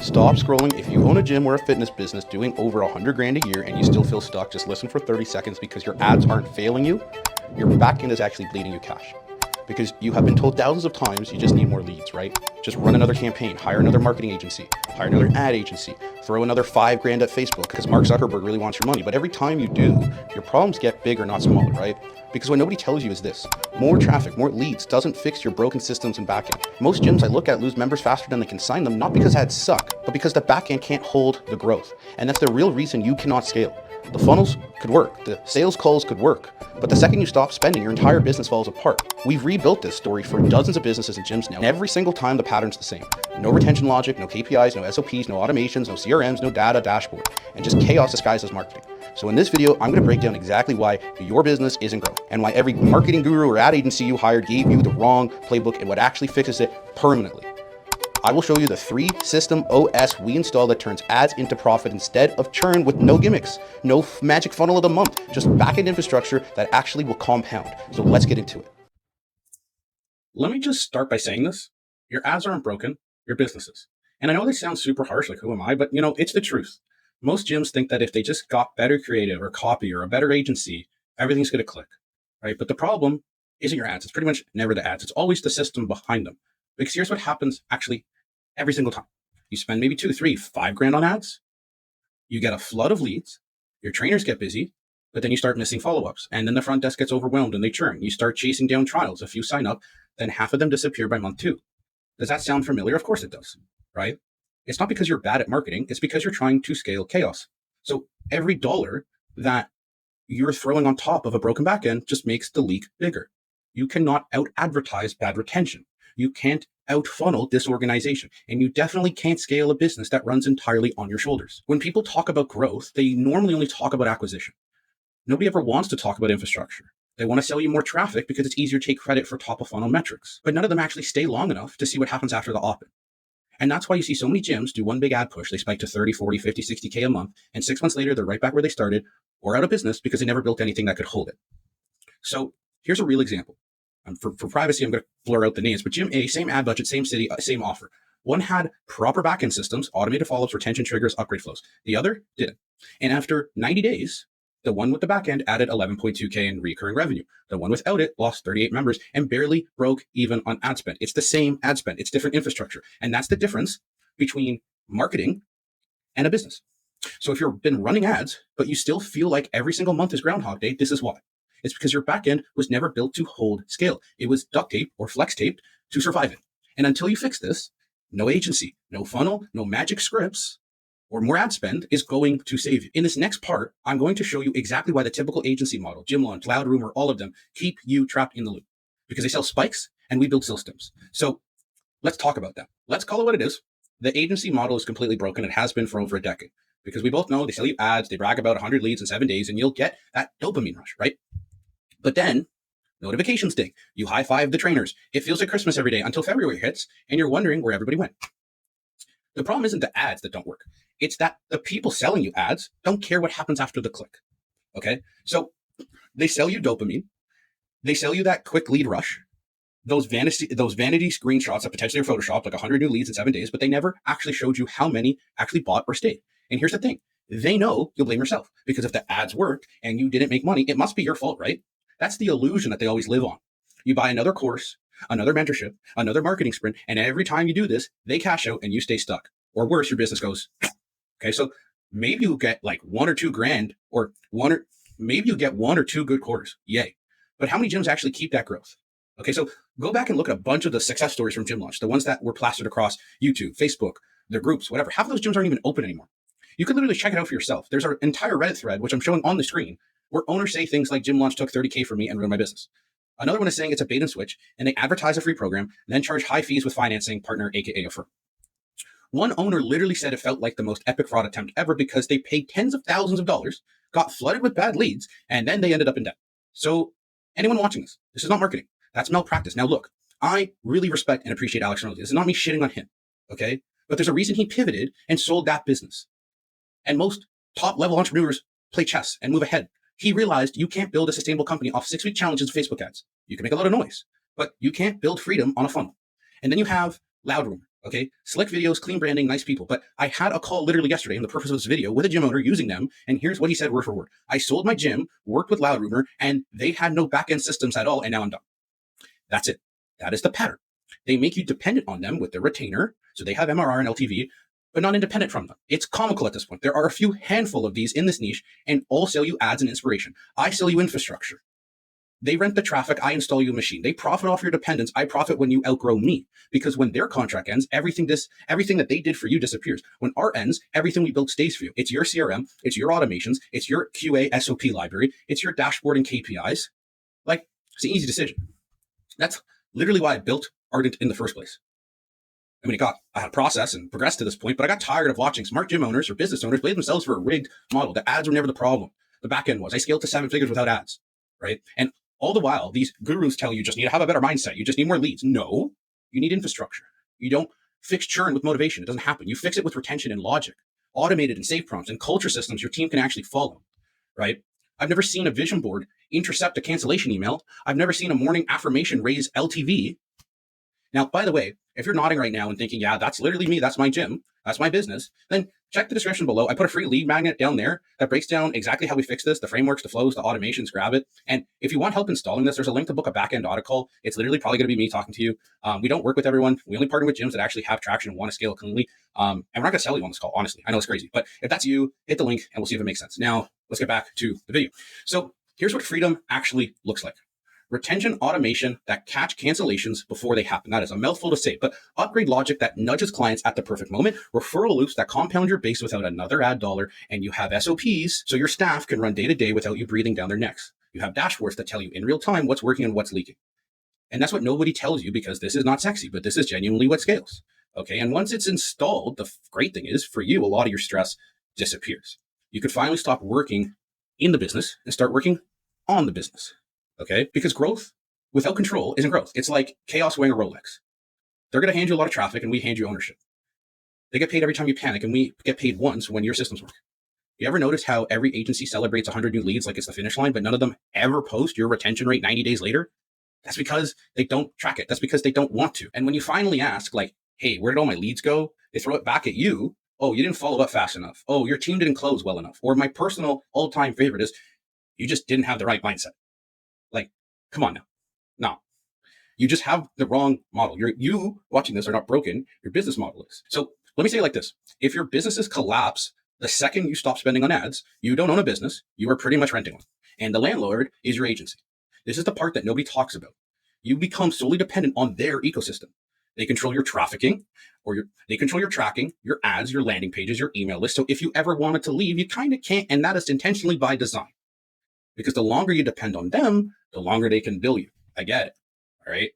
Stop scrolling. If you own a gym or a fitness business doing over 100 grand a year and you still feel stuck, just listen for 30 seconds because your ads aren't failing you. Your backend is actually bleeding you cash. Because you have been told thousands of times you just need more leads, right? Just run another campaign, hire another marketing agency, hire another ad agency, throw another 5 grand at Facebook because Mark Zuckerberg really wants your money. But every time you do, your problems get bigger, not smaller, right? Because what nobody tells you is this: more traffic, more leads doesn't fix your broken systems and backend. Most gyms I look at lose members faster than they can sign them, not because ads suck, but because the backend can't hold the growth. And that's the real reason you cannot scale. The funnels could work, the sales calls could work, but the second you stop spending, your entire business falls apart. We've rebuilt this story for dozens of businesses and gyms now, and every single time the pattern's the same. No retention logic, no KPIs, no SOPs, no automations, no CRMs, no data, dashboard, and just chaos disguised as marketing. So in this video, I'm going to break down exactly why your business isn't growing, and why every marketing guru or ad agency you hired gave you the wrong playbook and what actually fixes it permanently. I will show you the 3-system OS we install that turns ads into profit instead of churn, with no gimmicks, no magic funnel of the month, just backend infrastructure that actually will compound. So let's get into it. Let me just start by saying this. Your ads aren't broken, your businesses. And I know they sound super harsh, like who am I? But it's the truth. Most gyms think that if they just got better creative or copy or a better agency, everything's going to click, right? But the problem isn't your ads. It's pretty much never the ads. It's always the system behind them. Because here's what happens actually every single time. You spend maybe 2, 3, 5 grand on ads. You get a flood of leads. Your trainers get busy, but then you start missing follow-ups. And then the front desk gets overwhelmed and they churn. You start chasing down trials. If you sign up, then half of them disappear by month 2. Does that sound familiar? Of course it does, right? It's not because you're bad at marketing. It's because you're trying to scale chaos. So every dollar that you're throwing on top of a broken backend just makes the leak bigger. You cannot out-advertise bad retention. You can't out-funnel disorganization, and you definitely can't scale a business that runs entirely on your shoulders. When people talk about growth, they normally only talk about acquisition. Nobody ever wants to talk about infrastructure. They want to sell you more traffic because it's easier to take credit for top-of-funnel metrics, but none of them actually stay long enough to see what happens after the opt-in. And that's why you see so many gyms do one big ad push. They spike to 30, 40, 50, 60K a month, and 6 months later, they're right back where they started or out of business because they never built anything that could hold it. So here's a real example. For privacy, I'm going to blur out the names, but Gym A, same ad budget, same city, same offer. One had proper backend systems, automated follow-ups, retention triggers, upgrade flows. The other didn't. And after 90 days, the one with the backend added 11.2K in recurring revenue. The one without it lost 38 members and barely broke even on ad spend. It's the same ad spend. It's different infrastructure. And that's the difference between marketing and a business. So if you've been running ads, but you still feel like every single month is Groundhog Day, this is why. It's because your backend was never built to hold scale. It was duct tape or flex taped to survive it. And until you fix this, no agency, no funnel, no magic scripts, or more ad spend is going to save you. In this next part, I'm going to show you exactly why the typical agency model, Gym Launch, Loud Rumor, all of them, keep you trapped in the loop. Because they sell spikes and we build systems. So let's talk about that. Let's call it what it is. The agency model is completely broken. It has been for over a decade. Because we both know they sell you ads, they brag about 100 leads in 7 days, and you'll get that dopamine rush, right? But then notifications ding. You high-five the trainers. It feels like Christmas every day until February hits and you're wondering where everybody went. The problem isn't the ads that don't work. It's that the people selling you ads don't care what happens after the click. Okay? So they sell you dopamine. They sell you that quick lead rush. Those vanity screenshots that potentially are photoshopped, like 100 new leads in 7 days, but they never actually showed you how many actually bought or stayed. And here's the thing. They know you'll blame yourself because if the ads worked and you didn't make money, it must be your fault, right? That's the illusion that they always live on. You buy another course, another mentorship, another marketing sprint, and every time you do this, they cash out and you stay stuck. Or worse, your business goes. Okay, so maybe you get like 1 or 2 grand, or maybe you get 1 or 2 good quarters. Yay. But how many gyms actually keep that growth? Okay, so go back and look at a bunch of the success stories from Gym Launch, the ones that were plastered across YouTube, Facebook, their groups, whatever. Half of those gyms aren't even open anymore. You can literally check it out for yourself. There's an entire Reddit thread, which I'm showing on the screen, where owners say things like Gym Launch took 30K from me and ruined my business. Another one is saying it's a bait and switch, and they advertise a free program, and then charge high fees with financing partner, aka a firm. One owner literally said it felt like the most epic fraud attempt ever because they paid tens of thousands of dollars, got flooded with bad leads, and then they ended up in debt. So anyone watching this is not marketing. That's malpractice. Now look, I really respect and appreciate Alex Rinaldi. This is not me shitting on him, okay? But there's a reason he pivoted and sold that business. And most top-level entrepreneurs play chess and move ahead. He realized you can't build a sustainable company off 6-week challenges of Facebook ads. You can make a lot of noise, but you can't build freedom on a funnel. And then you have Loud Rumor. Okay, slick videos, clean branding, nice people. But I had a call literally yesterday in the purpose of this video with a gym owner using them. And here's what he said word for word. I sold my gym, worked with Loud Rumor, and they had no back-end systems at all. And now I'm done. That's it. That is the pattern. They make you dependent on them with their retainer. So they have MRR and LTV, but not independent from them. It's comical at this point. There are a few handful of these in this niche and all sell you ads and inspiration. I sell you infrastructure. They rent the traffic. I install you a machine. They profit off your dependence. I profit when you outgrow me, because when their contract ends, everything that they did for you disappears. When our ends, everything we built stays for you. It's your CRM. It's your automations. It's your QA SOP library. It's your dashboard and KPIs. Like, it's an easy decision. That's literally why I built Audit in the first place. I mean, I had a process and progressed to this point, but I got tired of watching smart gym owners or business owners blame themselves for a rigged model. The ads were never the problem. The back end was. I scaled to 7 figures without ads, right? And all the while, these gurus tell you just need to have a better mindset. You just need more leads. No, you need infrastructure. You don't fix churn with motivation. It doesn't happen. You fix it with retention and logic, automated and safe prompts and culture systems your team can actually follow, right? I've never seen a vision board intercept a cancellation email. I've never seen a morning affirmation raise LTV. Now, by the way, if you're nodding right now and thinking, yeah, that's literally me, that's my gym, that's my business, then check the description below. I put a free lead magnet down there that breaks down exactly how we fix this, the frameworks, the flows, the automations, grab it. And if you want help installing this, there's a link to book a backend audit call. It's literally probably going to be me talking to you. We don't work with everyone. We only partner with gyms that actually have traction and want to scale cleanly. And we're not going to sell you on this call, honestly. I know it's crazy, but if that's you, hit the link and we'll see if it makes sense. Now, let's get back to the video. So here's what freedom actually looks like. Retention automation that catch cancellations before they happen. That is a mouthful to say, but upgrade logic that nudges clients at the perfect moment, referral loops that compound your base without another ad dollar, and you have SOPs so your staff can run day to day without you breathing down their necks. You have dashboards that tell you in real time what's working and what's leaking. And that's what nobody tells you, because this is not sexy, but this is genuinely what scales. Okay, and once it's installed, the great thing is for you, a lot of your stress disappears. You could finally stop working in the business and start working on the business. Okay, because growth without control isn't growth. It's like chaos wearing a Rolex. They're going to hand you a lot of traffic and we hand you ownership. They get paid every time you panic and we get paid once when your systems work. You ever notice how every agency celebrates 100 new leads like it's the finish line, but none of them ever post your retention rate 90 days later? That's because they don't track it. That's because they don't want to. And when you finally ask, like, hey, where did all my leads go? They throw it back at you. Oh, you didn't follow up fast enough. Oh, your team didn't close well enough. Or my personal all-time favorite is, you just didn't have the right mindset. Like, come on now. No, you just have the wrong model. You watching this are not broken. Your business model is. So let me say it like this. If your businesses collapse the second you stop spending on ads, you don't own a business. You are pretty much renting one. And the landlord is your agency. This is the part that nobody talks about. You become solely dependent on their ecosystem. They control your trafficking, they control your tracking, your ads, your landing pages, your email list. So if you ever wanted to leave, you kind of can't. And that is intentionally by design. Because the longer you depend on them, the longer they can bill you. I get it. All right.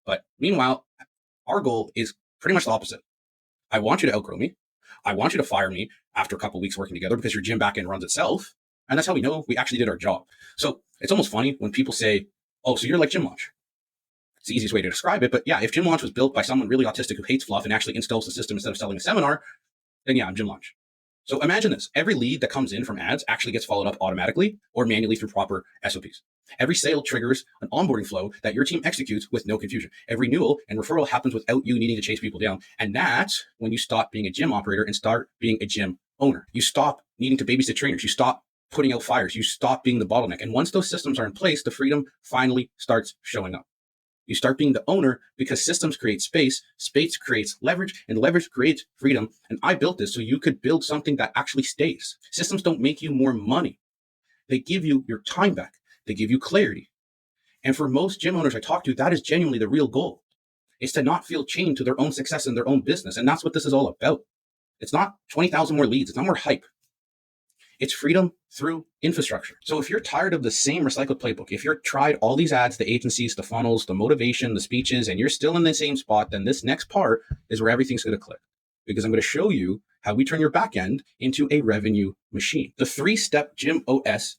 But meanwhile, our goal is pretty much the opposite. I want you to outgrow me. I want you to fire me after a couple of weeks working together, because your gym backend runs itself. And that's how we know we actually did our job. So it's almost funny when people say, oh, so you're like Gym Launch. It's the easiest way to describe it. But yeah, if Gym Launch was built by someone really autistic who hates fluff and actually installs the system instead of selling a seminar, then yeah, I'm Gym Launch. So imagine this. Every lead that comes in from ads actually gets followed up automatically or manually through proper SOPs. Every sale triggers an onboarding flow that your team executes with no confusion. Every renewal and referral happens without you needing to chase people down. And that's when you stop being a gym operator and start being a gym owner. You stop needing to babysit trainers. You stop putting out fires. You stop being the bottleneck. And once those systems are in place, the freedom finally starts showing up. You start being the owner because systems create space creates leverage, and leverage creates freedom. And I built this so you could build something that actually stays. Systems don't make you more money. They give you your time back. They give you clarity. And for most gym owners I talk to, that is genuinely the real goal, is to not feel chained to their own success in their own business. And that's what this is all about. It's not 20,000 more leads. It's not more hype. It's freedom through infrastructure. So if you're tired of the same recycled playbook, if you're tried all these ads, the agencies, the funnels, the motivation, the speeches, and you're still in the same spot, then this next part is where everything's going to click. Because I'm going to show you how we turn your backend into a revenue machine. The 3-step Gym OS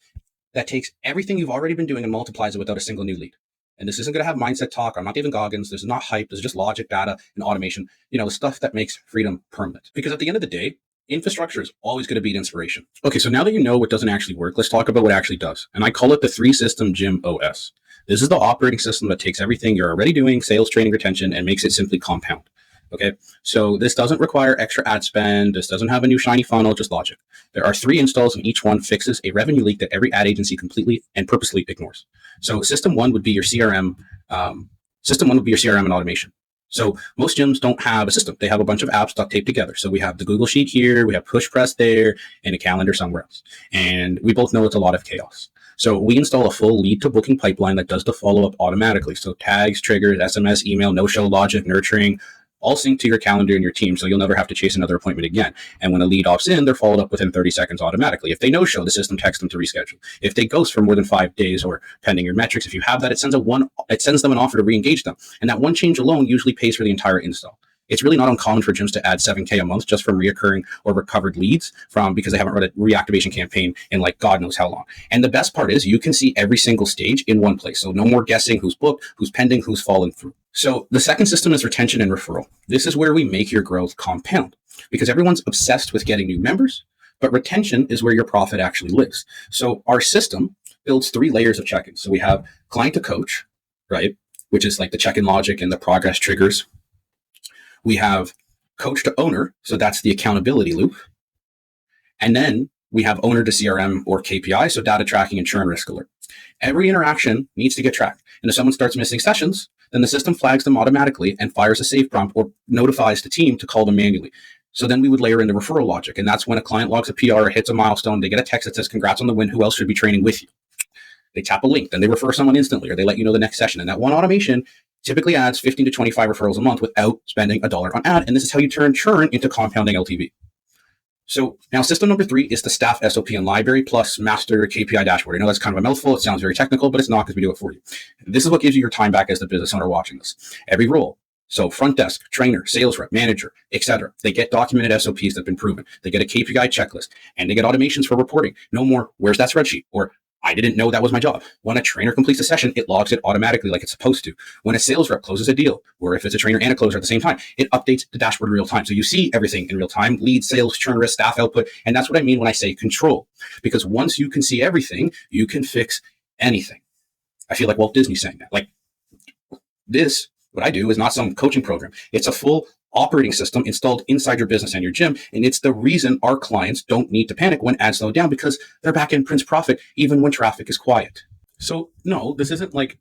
that takes everything you've already been doing and multiplies it without a single new lead. And this isn't going to have mindset talk. I'm not David Goggins. This is not hype. This is just logic, data, and automation. The stuff that makes freedom permanent. Because at the end of the day, infrastructure is always going to beat inspiration. Okay, so now that you know what doesn't actually work, let's talk about what actually does. And I call it the 3-system Gym OS. This is the operating system that takes everything you're already doing, sales, training, retention, and makes it simply compound. Okay, so this doesn't require extra ad spend. This doesn't have a new shiny funnel, just logic. There are 3 installs, and each one fixes a revenue leak that every ad agency completely and purposely ignores. So system one would be your CRM. System one would be your CRM and automation. So most gyms don't have a system. They have a bunch of apps duct taped together. So we have the Google Sheet here, we have Push Press there, and a calendar somewhere else. And we both know it's a lot of chaos. So we install a full lead to booking pipeline that does the follow-up automatically. So tags, triggers, SMS, email, no-show logic, nurturing, all sync to your calendar and your team, so you'll never have to chase another appointment again. And when a lead opts in, they're followed up within 30 seconds automatically. If they no-show, the system texts them to reschedule. If they ghost for more than 5 days, or pending your metrics, if you have that, it sends them an offer to re-engage them. And that one change alone usually pays for the entire install. It's really not uncommon for gyms to add $7K a month just from reoccurring or recovered leads because they haven't run a reactivation campaign in like God knows how long. And the best part is you can see every single stage in one place. So no more guessing who's booked, who's pending, who's fallen through. So the second system is retention and referral. This is where we make your growth compound because everyone's obsessed with getting new members, but retention is where your profit actually lives. So our system builds 3 layers of check-ins. So we have client to coach, right? Which is like the check-in logic and the progress triggers. We have coach to owner, so that's the accountability loop. And then we have owner to CRM or KPI, so data tracking and churn risk alert. Every interaction needs to get tracked. And if someone starts missing sessions, then the system flags them automatically and fires a save prompt or notifies the team to call them manually. So then we would layer in the referral logic. And that's when a client logs a PR or hits a milestone, they get a text that says, congrats on the win, who else should be training with you? They tap a link, then they refer someone instantly, or they let you know the next session. And that one automation typically adds 15 to 25 referrals a month without spending $1 on ad. And this is how you turn churn into compounding LTV. So now system number 3 is the staff SOP and library plus master KPI dashboard. I know that's kind of a mouthful. It sounds very technical, but it's not because we do it for you. This is what gives you your time back as the business owner watching this. Every role, so front desk, trainer, sales rep, manager, etc., they get documented SOPs that have been proven. They get a KPI checklist, and they get automations for reporting. No more, where's that spreadsheet? Or I didn't know that was my job. When a trainer completes a session, it logs it automatically like it's supposed to. When a sales rep closes a deal, or if it's a trainer and a closer at the same time, it updates the dashboard in real time. So you see everything in real time, lead, sales, churn risk, staff output. And that's what I mean when I say control. Because once you can see everything, you can fix anything. I feel like Walt Disney saying that. Like this, what I do is not some coaching program. It's a full operating system installed inside your business and your gym. And it's the reason our clients don't need to panic when ads slow down because their backend prints profit even when traffic is quiet. So no, this isn't like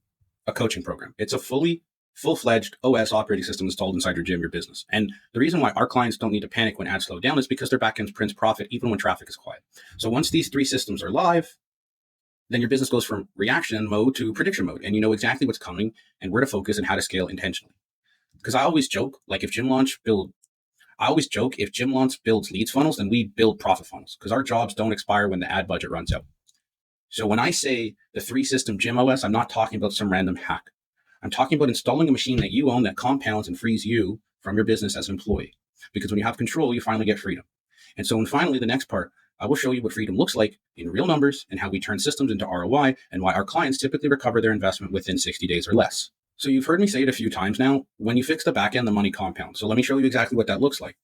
a coaching program. It's a full-fledged OS operating system installed inside your gym, your business. And the reason why our clients don't need to panic when ads slow down is because their backend prints profit even when traffic is quiet. So once these 3 systems are live, then your business goes from reaction mode to prediction mode. And you know exactly what's coming and where to focus and how to scale intentionally. Because I always joke, like if Gym Launch builds leads funnels, then we build profit funnels because our jobs don't expire when the ad budget runs out. So when I say the 3-system Gym OS, I'm not talking about some random hack. I'm talking about installing a machine that you own that compounds and frees you from your business as an employee. Because when you have control, you finally get freedom. And so finally, the next part, I will show you what freedom looks like in real numbers and how we turn systems into ROI and why our clients typically recover their investment within 60 days or less. So you've heard me say it a few times now, when you fix the back end, the money compounds. So let me show you exactly what that looks like.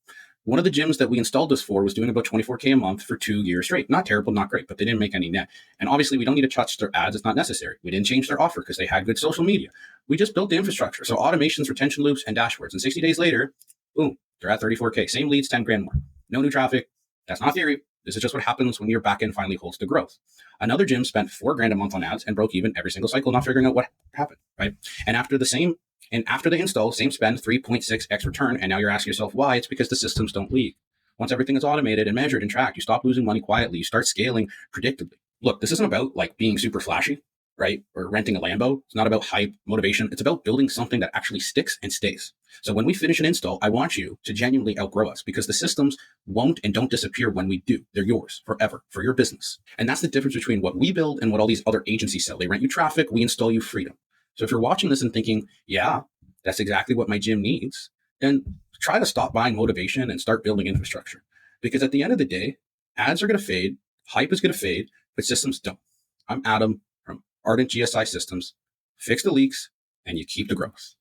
One of the gyms that we installed this for was doing about 24K a month for 2 years straight. Not terrible, not great, but they didn't make any net. And obviously we don't need to touch their ads. It's not necessary. We didn't change their offer because they had good social media. We just built the infrastructure. So automations, retention loops, and dashboards. And 60 days later, boom, they're at 34K. Same leads, 10 grand more. No new traffic. That's not theory. This is just what happens when your backend finally holds the growth. Another gym spent 4 grand a month on ads and broke even every single cycle, not figuring out what happened, right? And after the install, same spend, 3.6x return. And now you're asking yourself why? It's because the systems don't leak. Once everything is automated and measured and tracked, you stop losing money quietly. You start scaling predictably. Look, this isn't about like being super flashy, right? Or renting a Lambo. It's not about hype, motivation. It's about building something that actually sticks and stays. So when we finish an install, I want you to genuinely outgrow us because the systems won't and don't disappear when we do. They're yours forever for your business. And that's the difference between what we build and what all these other agencies sell. They rent you traffic, we install you freedom. So if you're watching this and thinking, yeah, that's exactly what my gym needs, then try to stop buying motivation and start building infrastructure. Because at the end of the day, ads are going to fade, hype is going to fade, but systems don't. I'm Adam from Ardent GSI Systems. Fix the leaks and you keep the growth.